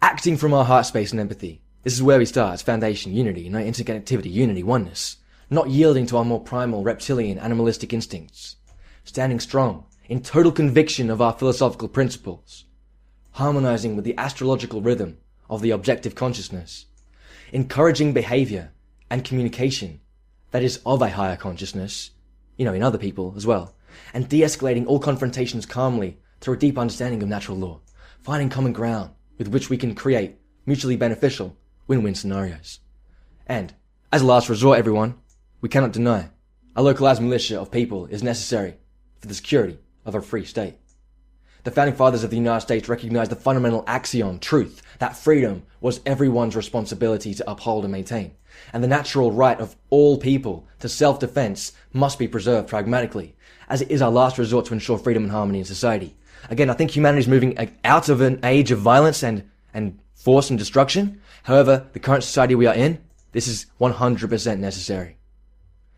acting from our heart space and empathy. This is where we start. It's foundation, unity, interconnectivity, unity, oneness. Not yielding to our more primal, reptilian, animalistic instincts. Standing strong, in total conviction of our philosophical principles. Harmonizing with the astrological rhythm of the objective consciousness. Encouraging behavior and communication that is of a higher consciousness, in other people as well. And de-escalating all confrontations calmly through a deep understanding of natural law. Finding common ground with which we can create mutually beneficial win-win scenarios. And, as a last resort, everyone, we cannot deny a localized militia of people is necessary for the security of a free state. The founding fathers of the United States recognized the fundamental axiom, truth, that freedom was everyone's responsibility to uphold and maintain, and the natural right of all people to self-defense must be preserved pragmatically, as it is our last resort to ensure freedom and harmony in society. Again, I think humanity is moving out of an age of violence and force and destruction. However, the current society we are in, this is 100% necessary.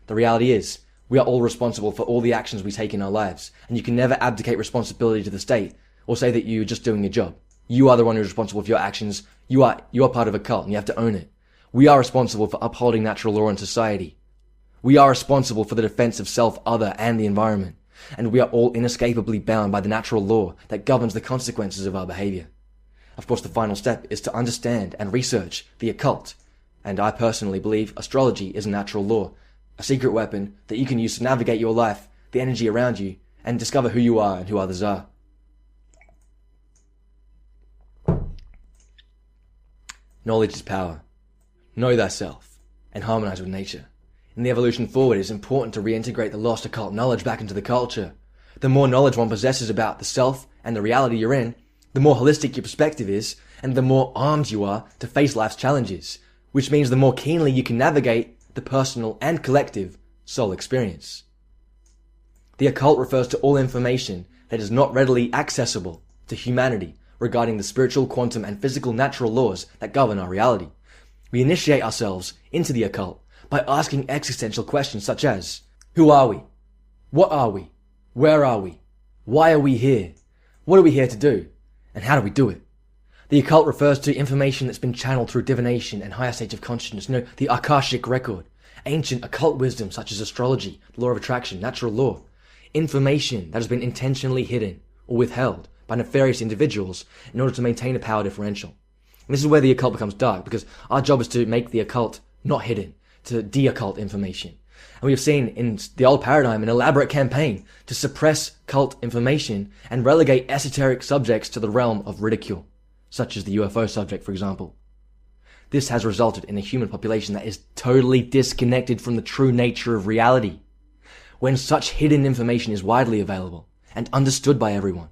The reality is, we are all responsible for all the actions we take in our lives, and you can never abdicate responsibility to the state or say that you're just doing your job. You are the one who's responsible for your actions. You are part of a cult, and you have to own it. We are responsible for upholding natural law in society. We are responsible for the defense of self, other, and the environment, and we are all inescapably bound by the natural law that governs the consequences of our behavior. Of course, the final step is to understand and research the occult, and I personally believe astrology is a natural law, a secret weapon that you can use to navigate your life, the energy around you, and discover who you are and who others are. Knowledge is power. Know thyself, and harmonize with nature. In the evolution forward, it is important to reintegrate the lost occult knowledge back into the culture. The more knowledge one possesses about the self and the reality you're in, the more holistic your perspective is, and the more armed you are to face life's challenges, which means the more keenly you can navigate the personal and collective soul experience. The occult refers to all information that is not readily accessible to humanity regarding the spiritual, quantum, and physical natural laws that govern our reality. We initiate ourselves into the occult by asking existential questions such as, who are we? What are we? Where are we? Why are we here? What are we here to do? And how do we do it? The occult refers to information that's been channeled through divination and higher states of consciousness, the Akashic record, ancient occult wisdom such as astrology, the law of attraction, natural law, information that has been intentionally hidden or withheld by nefarious individuals in order to maintain a power differential. And this is where the occult becomes dark, because our job is to make the occult not hidden, to de-occult information. And we have seen in the old paradigm an elaborate campaign to suppress cult information and relegate esoteric subjects to the realm of ridicule, such as the UFO subject, for example. This has resulted in a human population that is totally disconnected from the true nature of reality. When such hidden information is widely available and understood by everyone,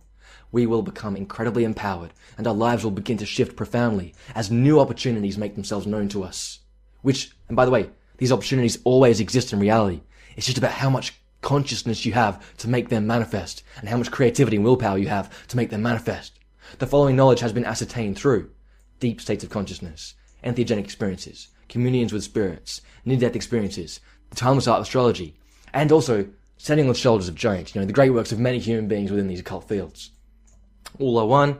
we will become incredibly empowered, and our lives will begin to shift profoundly as new opportunities make themselves known to us. And by the way, these opportunities always exist in reality. It's just about how much consciousness you have to make them manifest, and how much creativity and willpower you have to make them manifest. The following knowledge has been ascertained through deep states of consciousness, entheogenic experiences, communions with spirits, near-death experiences, the timeless art of astrology, and also standing on the shoulders of giants, the great works of many human beings within these occult fields. All are one.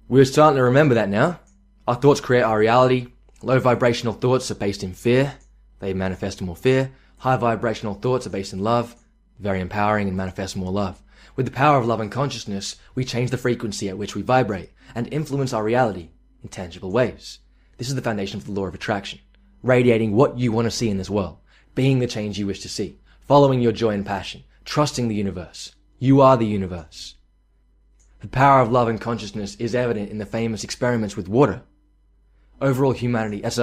We're starting to remember that now. Our thoughts create our reality. Low vibrational thoughts are based in fear. They manifest more fear. High vibrational thoughts are based in love. Very empowering and manifest more love. With the power of love and consciousness, we change the frequency at which we vibrate and influence our reality in tangible ways. This is the foundation of the law of attraction. Radiating what you want to see in this world. Being the change you wish to see. Following your joy and passion. Trusting the universe. You are the universe. The power of love and consciousness is evident in the famous experiments with water. Overall humanity, as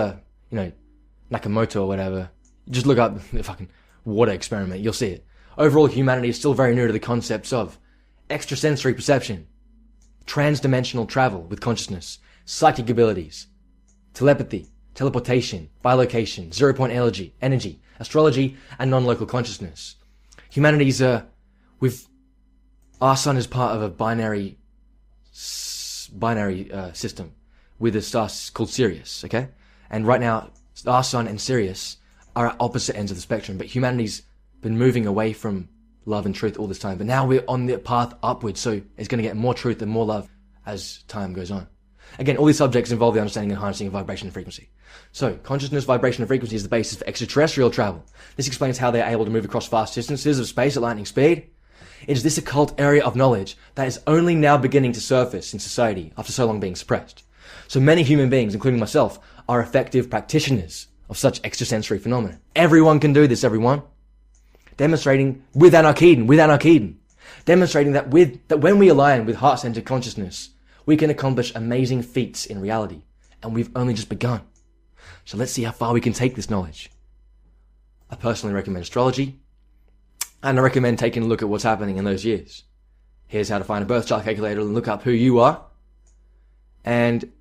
Nakamoto or whatever, just look up the fucking water experiment, you'll see it. Overall humanity is still very new to the concepts of extrasensory perception, trans-dimensional travel with consciousness, psychic abilities, telepathy, teleportation, bilocation, zero-point energy, astrology, and non-local consciousness. Humanity's, our sun is part of a binary system with a star called Sirius, okay? And right now, our sun and Sirius are at opposite ends of the spectrum, but humanity's been moving away from love and truth all this time. But now we're on the path upwards, so it's going to get more truth and more love as time goes on. Again, all these subjects involve the understanding and harnessing of vibration and frequency. So, consciousness, vibration, and frequency is the basis for extraterrestrial travel. This explains how they are able to move across vast distances of space at lightning speed. It is this occult area of knowledge that is only now beginning to surface in society after so long being suppressed. So many human beings, including myself, are effective practitioners of such extrasensory phenomena. Everyone can do this, everyone. Demonstrating with ANARKEDEN, demonstrating that when we align with heart-centered consciousness, we can accomplish amazing feats in reality, and we've only just begun. So let's see how far we can take this knowledge. I personally recommend astrology, and I recommend taking a look at what's happening in those years. Here's how to find a birth chart calculator and look up who you are. And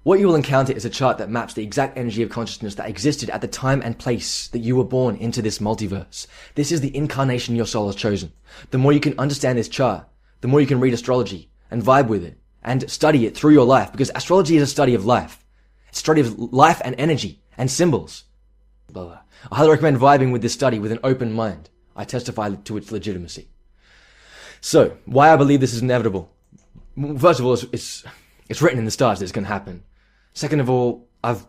what you will encounter is a chart that maps the exact energy of consciousness that existed at the time and place that you were born into this multiverse. This is the incarnation your soul has chosen. The more you can understand this chart, the more you can read astrology and vibe with it and study it through your life, because astrology is a study of life. It's a study of life and energy and symbols. Blah, blah. I highly recommend vibing with this study with an open mind. I testify to its legitimacy. So, why I believe this is inevitable? First of all, it's written in the stars that it's going to happen. Second of all, I've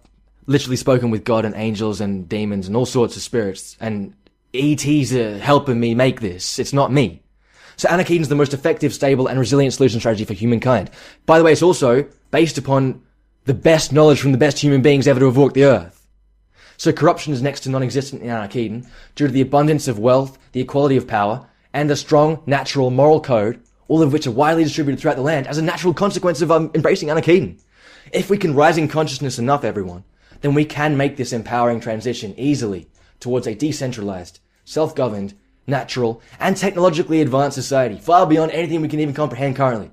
literally spoken with God and angels and demons and all sorts of spirits, and ETs are helping me make this. It's not me. So ANARKEDEN is the most effective, stable, and resilient solution strategy for humankind. By the way, it's also based upon the best knowledge from the best human beings ever to have walked the earth. So corruption is next to non-existent in ANARKEDEN due to the abundance of wealth, the equality of power, and a strong, natural, moral code, all of which are widely distributed throughout the land as a natural consequence of embracing ANARKEDEN. If we can rise in consciousness enough, everyone, then we can make this empowering transition easily towards a decentralized, self-governed, natural, and technologically advanced society, far beyond anything we can even comprehend currently.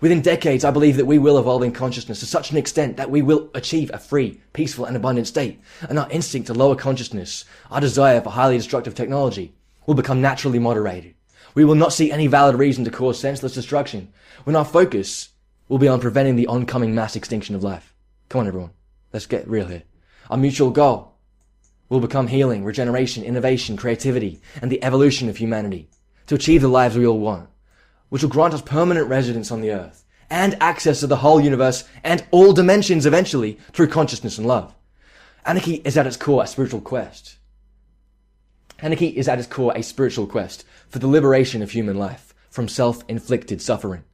Within decades, I believe that we will evolve in consciousness to such an extent that we will achieve a free, peaceful, and abundant state, and our instinct to lower consciousness, our desire for highly destructive technology, will become naturally moderated. We will not see any valid reason to cause senseless destruction, when our focus will be on preventing the oncoming mass extinction of life. Come on, everyone. Let's get real here. Our mutual goal will become healing, regeneration, innovation, creativity, and the evolution of humanity to achieve the lives we all want, which will grant us permanent residence on the earth and access to the whole universe and all dimensions eventually through consciousness and love. Anarchy is at its core a spiritual quest. Anarchy is at its core a spiritual quest for the liberation of human life from self-inflicted suffering.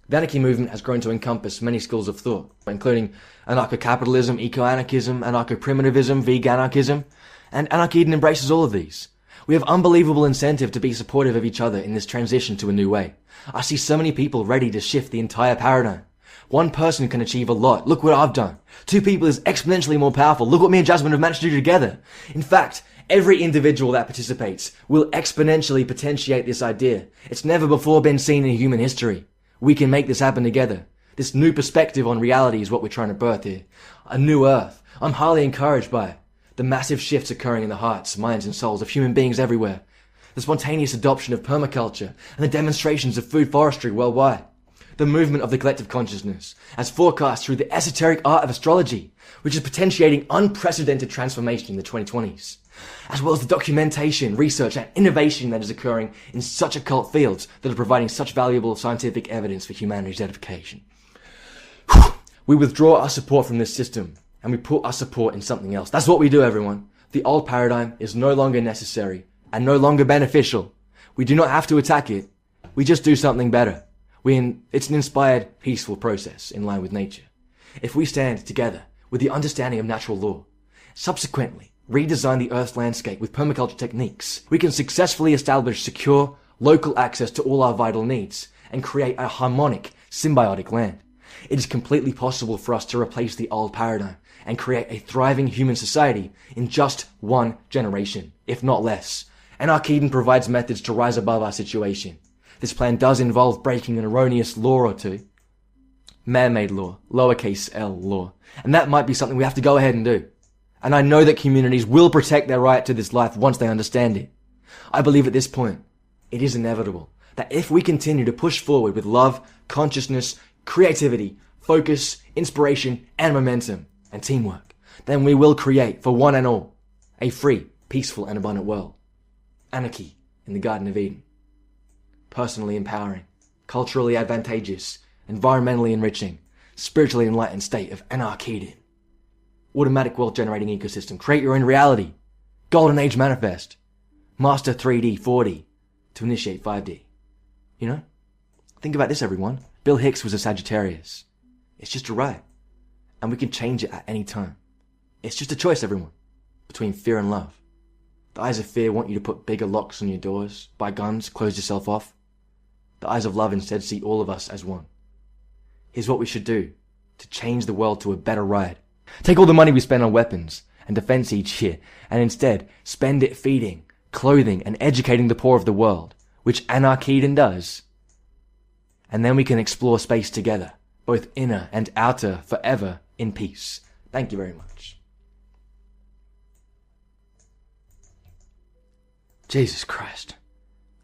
The anarchy movement has grown to encompass many schools of thought, including anarcho-capitalism, eco-anarchism, anarcho-primitivism, vegan-anarchism, and ANARKEDEN embraces all of these. We have unbelievable incentive to be supportive of each other in this transition to a new way. I see so many people ready to shift the entire paradigm. One person can achieve a lot. Look what I've done. Two people is exponentially more powerful. Look what me and Jasmine have managed to do together. In fact, every individual that participates will exponentially potentiate this idea. It's never before been seen in human history. We can make this happen together. This new perspective on reality is what we're trying to birth here. A new earth. I'm highly encouraged by the massive shifts occurring in the hearts, minds, and souls of human beings everywhere. The spontaneous adoption of permaculture and the demonstrations of food forestry worldwide. The movement of the collective consciousness, as forecast through the esoteric art of astrology, which is potentiating unprecedented transformation in the 2020s. As well as the documentation, research, and innovation that is occurring in such occult fields that are providing such valuable scientific evidence for humanity's edification. We withdraw our support from this system, and we put our support in something else. That's what we do, everyone. The old paradigm is no longer necessary and no longer beneficial. We do not have to attack it. We just do something better. It's an inspired, peaceful process in line with nature. If we stand together with the understanding of natural law, subsequently redesign the Earth's landscape with permaculture techniques, we can successfully establish secure, local access to all our vital needs and create a harmonic, symbiotic land. It is completely possible for us to replace the old paradigm and create a thriving human society in just one generation, if not less. ANARKEDEN provides methods to rise above our situation. This plan does involve breaking an erroneous law or two. Man-made law, lowercase l law. And that might be something we have to go ahead and do. And I know that communities will protect their right to this life once they understand it. I believe at this point, it is inevitable that if we continue to push forward with love, consciousness, creativity, focus, inspiration, and momentum, and teamwork, then we will create, for one and all, a free, peaceful, and abundant world. Anarchy in the Garden of Eden. Personally empowering, culturally advantageous, environmentally enriching, spiritually enlightened state of ANARKEDEN. Automatic wealth-generating ecosystem. Create your own reality. Golden Age manifest. Master 3D, 4D to initiate 5D. You know? Think about this, everyone. Bill Hicks was a Sagittarius. It's just a ride. And we can change it at any time. It's just a choice, everyone, between fear and love. The eyes of fear want you to put bigger locks on your doors, buy guns, close yourself off. The eyes of love instead see all of us as one. Here's what we should do to change the world to a better ride. Take all the money we spend on weapons and defense each year and instead spend it feeding, clothing and educating the poor of the world, which ANARKEDEN does. And then we can explore space together, both inner and outer, forever in peace. Thank you very much. Jesus Christ.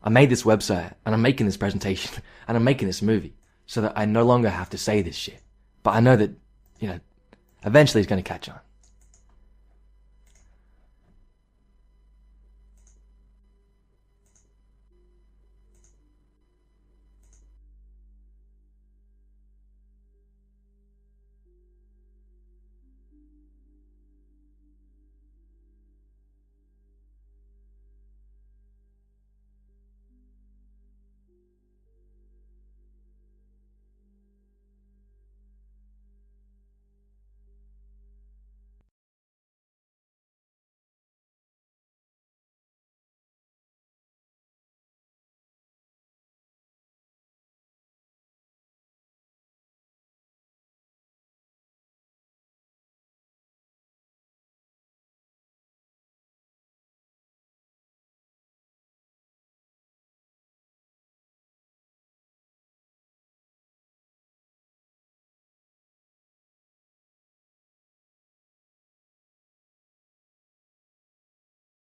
I made this website, and I'm making this presentation, and I'm making this movie, so that I no longer have to say this shit. But I know that, eventually it's going to catch on.